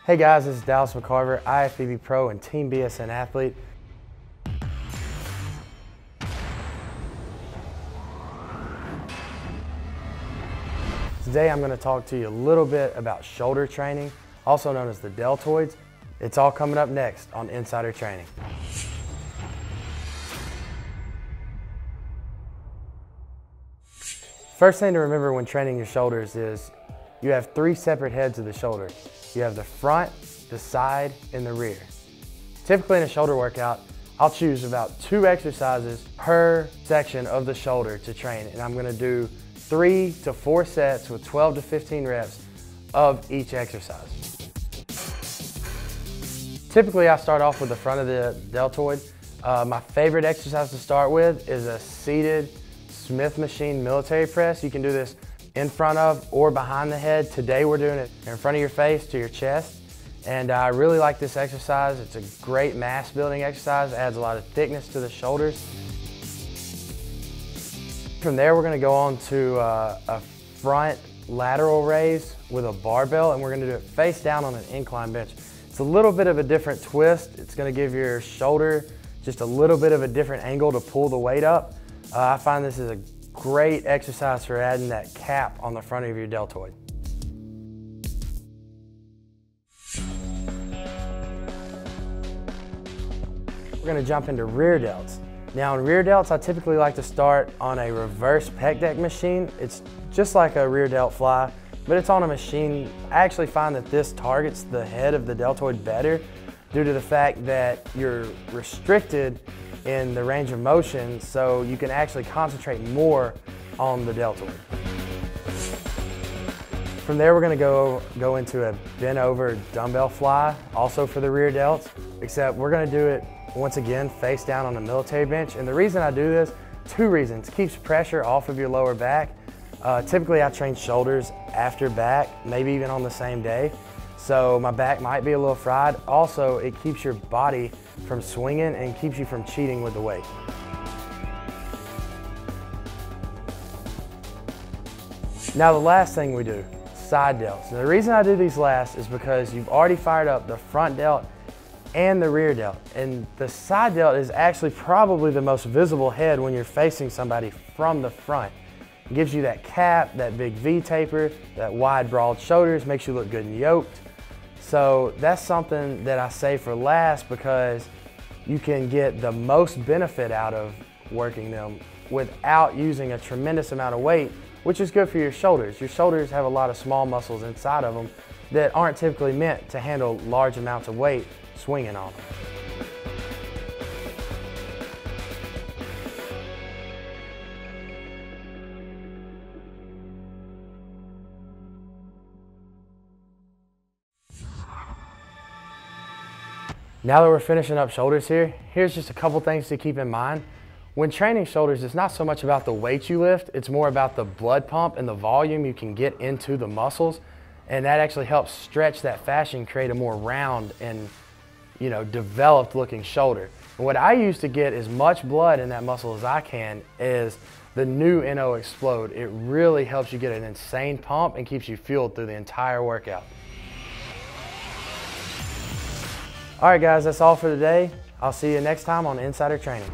Hey guys, this is McCarver IFBB Pro and Team BSN athlete. Today I'm going to talk to you a little bit about shoulder training, also known as the deltoids. It's all coming up next on Insider Training. First thing to remember when training your shoulders is you have three separate heads of the shoulder. You have the front, the side, and the rear. Typically in a shoulder workout, I'll choose about 2 exercises per section of the shoulder to train, and I'm going to do 3 to 4 sets with 12 to 15 reps of each exercise. Typically I start off with the front of the deltoid. My favorite exercise to start with is a seated Smith machine military press. You can do this in front of or behind the head. Today we're doing it in front of your face to your chest. And I really like this exercise. It's a great mass building exercise. It adds a lot of thickness to the shoulders. From there we're going to go on to a front lateral raise with a barbell, and we're going to do it face down on an incline bench. It's a little bit of a different twist. It's going to give your shoulder just a little bit of a different angle to pull the weight up. I find this is a great exercise for adding that cap on the front of your deltoid. We're going to jump into rear delts. Now in rear delts, I typically like to start on a reverse pec deck machine. It's just like a rear delt fly, but it's on a machine. I actually find that this targets the head of the deltoid better due to the fact that you're restricted in the range of motion, so you can actually concentrate more on the deltoid. From there we're going to go into a bent over dumbbell fly, also for the rear delts, except we're going to do it once again face down on a military bench. And the reason I do this, 2 reasons. It keeps pressure off of your lower back. Typically I train shoulders after back, maybe even on the same day. So my back might be a little fried. Also, it keeps your body from swinging and keeps you from cheating with the weight. Now the last thing we do, side delts. Now, the reason I do these last is because you've already fired up the front delt and the rear delt. And the side delt is actually probably the most visible head when you're facing somebody from the front. It gives you that cap, that big V taper, that wide broad shoulders, makes you look good and yoked. So that's something that I save for last because you can get the most benefit out of working them without using a tremendous amount of weight, which is good for your shoulders. Your shoulders have a lot of small muscles inside of them that aren't typically meant to handle large amounts of weight swinging on them. Now that we're finishing up shoulders here, here's just a couple things to keep in mind. When training shoulders, it's not so much about the weight you lift, it's more about the blood pump and the volume you can get into the muscles, and that actually helps stretch that fascia and create a more round and developed looking shoulder. And what I use to get as much blood in that muscle as I can is the new NO Explode. It really helps you get an insane pump and keeps you fueled through the entire workout. All right guys, that's all for today. I'll see you next time on Insider Training.